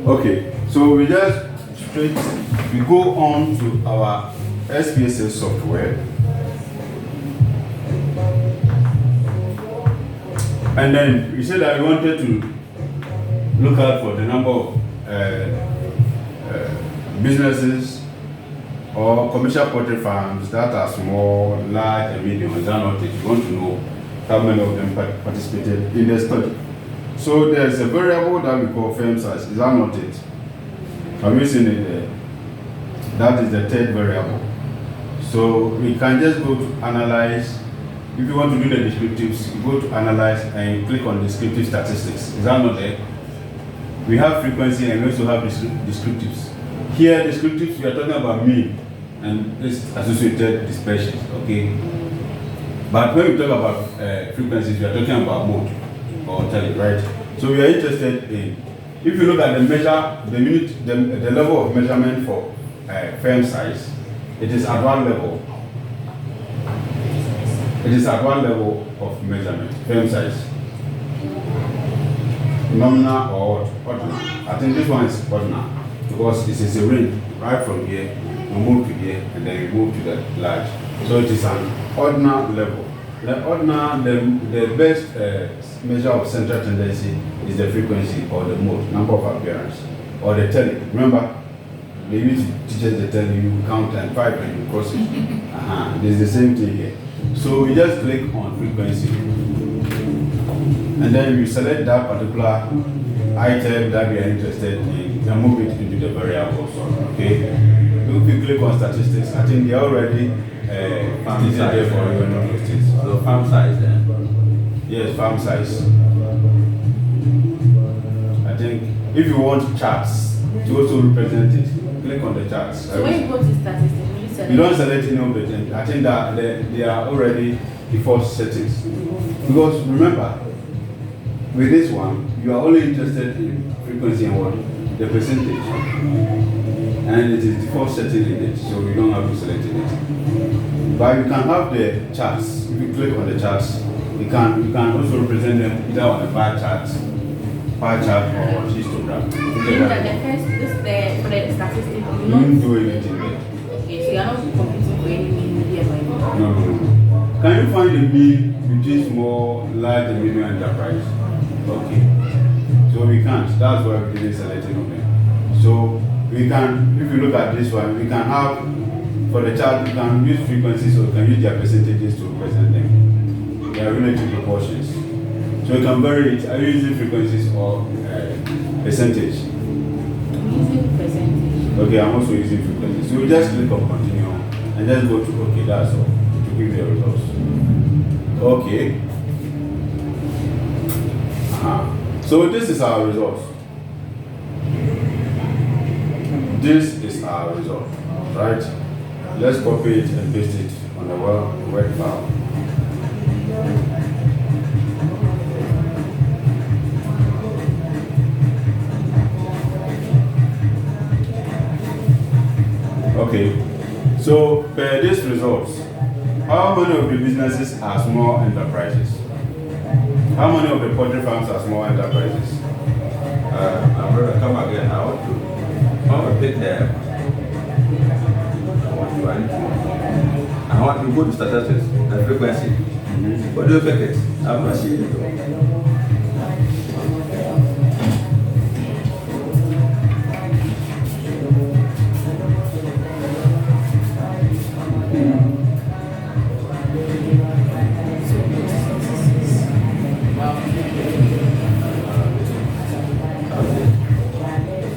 Okay, so we go on to our SPSS software. And then we said that we wanted to look out for the number of businesses or commercial poultry farms that are small, large, and medium. Is that not it? You want to know how many of them participated in the study. So there's a variable that we call firm size. Is that not it? Have you seen it there? That is the third variable. So we can just go to analyze. If you want to do the descriptives, you go to analyze and you click on descriptive statistics. Is that not there? We have frequency and we also have descriptives. Here, descriptives, we are talking about mean and this associated dispersions, okay? But when we talk about frequencies, we are talking about mode or tally, right? So we are interested in, if you look at the level of measurement for firm size, it is at one level. It is at one level of measurement, firm size. Nominal or ordinal. I think this one is ordinal because it is a range right from here, we move to here, and then we move to the large. So it is an ordinal level. The ordinal, the best measure of central tendency is the frequency or the mode, number of appearance, or the tally. Remember, they used to teach us the tally, you count and 5 and you cross it. There's the same thing here. So we just click on frequency. And then we select that particular item that we are interested in and move it into the variables. Okay. If you click on statistics, I think they are already farm size there for you. So farm size then? Yes, farm size. I think if you want charts to also represent it, click on the charts. So when you go to statistics, you don't select any of them. I think that they are already default settings. Because remember, with this one, you are only interested in frequency and what? The percentage. And it is default setting in it, so you don't have to select it. But you can have the charts. If you click on the charts, you can also represent them either on a bar chart, or histogram. For the statistics, you don't do anything there. Okay, so you are not computing for any media by now. No. Can you find the mean between small, large, and medium enterprise? Okay. So we can't. That's why we didn't select any of them. So we can, if you look at this one, we can have, for the chart, you can use frequencies or you can use their percentages to represent them. They are relative proportions. So you can vary it. Are you using frequencies or percentage? I'm using percentage. Okay, I'm also using frequencies. So we just click on continue and just go to okay, that's all, to give you the results. Okay. So this is our result. This is our result, right? Let's copy it and paste it on the word file. Okay, so per this results, how many of the businesses are small enterprises? How many of the poultry farms are small enterprises? My brother, come again. I want to pick them. I want to go to statistics and frequency. What do you pick it? I'm not seeing it.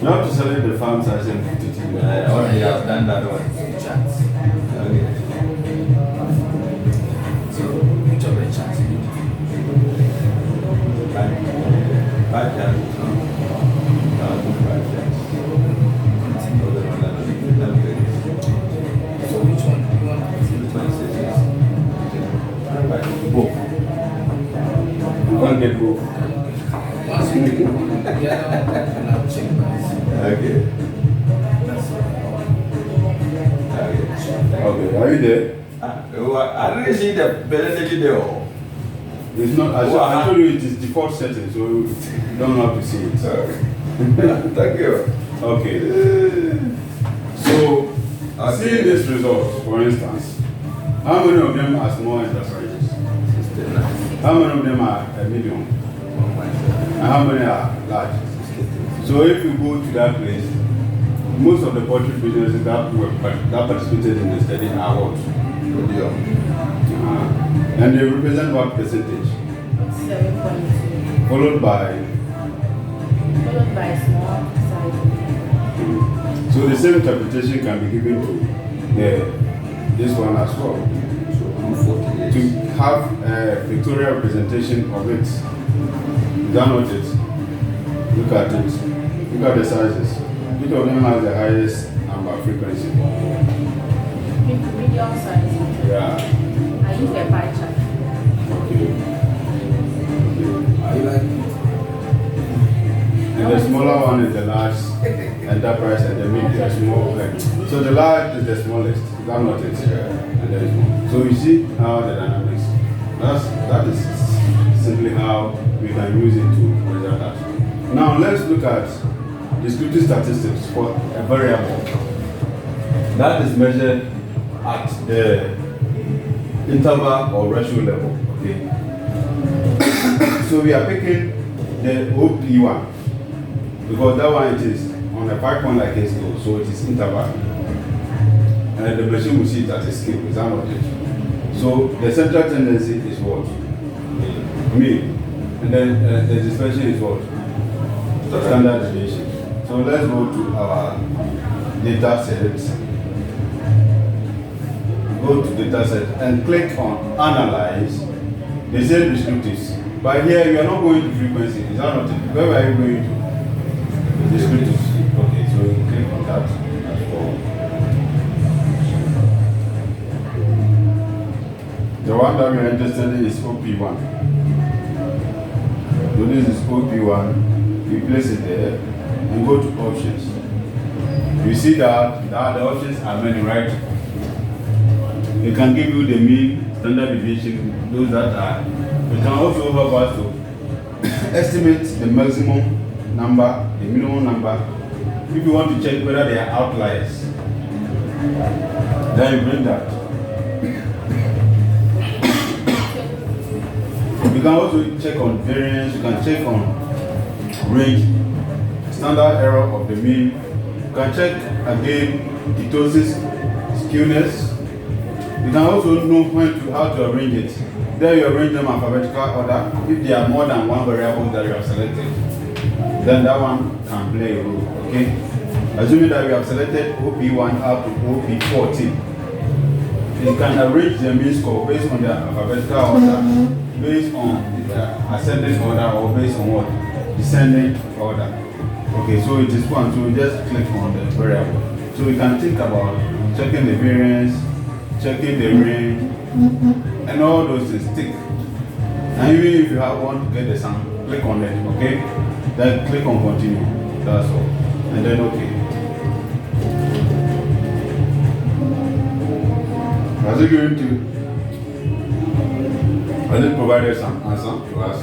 You have to select the farm size and put it in there. I already have done that one. Charts. Okay. So which of the charts? Five charts. So which one do you want? Both. One get both. Once you pick one, the other one can have check price. Okay. Okay, are you there? I didn't see the percentage there. It's not, I told you it is default setting, so you don't have to see it. Thank you. Okay. So, seeing this result, for instance, how many of them are small enterprises? 69. How many of them are medium? And how many are large? 63. So if you go to that place, most of the poultry businesses that participated in the study are what? Medium. And they represent what percentage? 7.2. Followed by. Followed by small size. So the same interpretation can be given to this one as well. So 248. To have a pictorial representation of it. Download it. Look at it. Look at the sizes. Which of them has the highest number frequency? Medium size. Yeah. I use a pie chart. Okay. Are you like And the smaller one is the large enterprise and the medium is small. So the large is the smallest. Download it. And there is one. So you see how the dynamics. That is simply how we can use it to measure that. Now let's look at descriptive statistics for a variable that is measured at the interval or ratio level. Okay. So we are picking the OP1 because that one it is on a 5-point like a scale, so it is interval. And the machine will see it at a scale. Is that not it? So the central tendency is what? Mean. And then the dispersion is what? Standard deviation. So let's go to our data set. Go to data set and click on analyze. They say descriptives. But here you are not going to frequency. Is that not it? Where are you going to? Descriptives. Okay, so you click on that as well. The one that we are interested in is OP1. So this is OP1. You place it there and go to options. You see that the options are many, right? It can give you the mean, standard deviation, those that are. It can also help us to estimate the maximum number, the minimum number. If you want to check whether they are outliers, then you bring that. You can also check on variance, you can check on range, standard error of the mean. You can check again ketosis, skewness. You can also know how to arrange it. There you arrange them alphabetical order. If there are more than one variable that you have selected, then that one can play a role. Okay? Assuming that we have selected OP1 up to OP14, you can arrange the mean score based on the alphabetical order, based on ascending order, or based on what? Descending order. Okay, so it is one. So we just click on the variable. So we can think about checking the variance, checking the range, and all those things. Tick. And even if you want to get the sum, click on it. Okay. Then click on continue. That's all. And then okay. Has it given to? Has it provided some answer to us?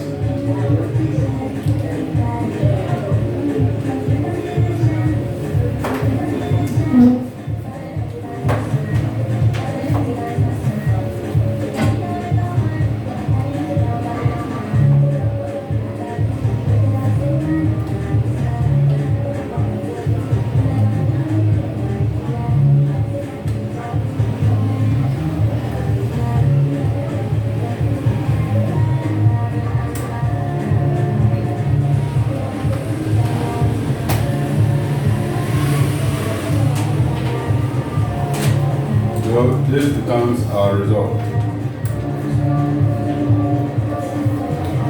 So this becomes our result.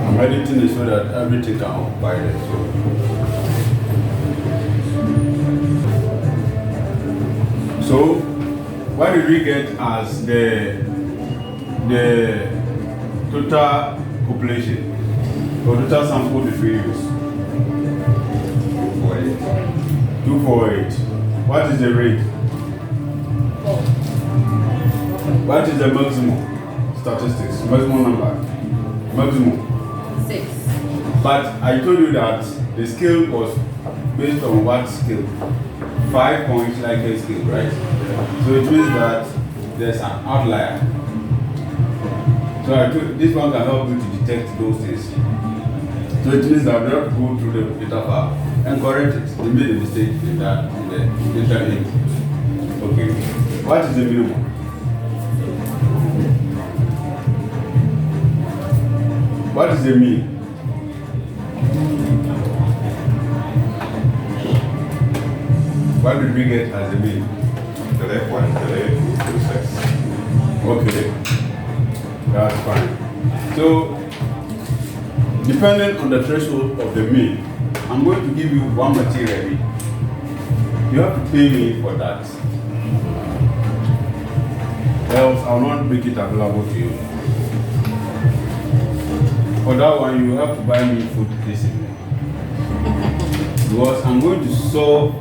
I'm editing it so that everything can occupy it. So what did we get as the total population or total sample did we use? 248. What is the rate? What is the maximum statistics? Maximum number? Maximum. 6. But I told you that the scale was based on what scale? 5 points like a scale, right? So it means that there's an outlier. So this one can help you to detect those things. So it means that we have to go through the data file and correct it. They made a mistake in the data input. Okay. What is the minimum? What is the mean? What did we get as the mean? 3.326. Okay, that's fine. So, depending on the threshold of the mean, I'm going to give you one material. You have to pay me for that. Else, I will not make it available to you. For that one, you have to buy me food this evening. Because I'm going to solve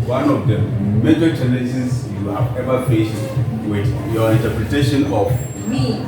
one of the major challenges you have ever faced with your interpretation of Me.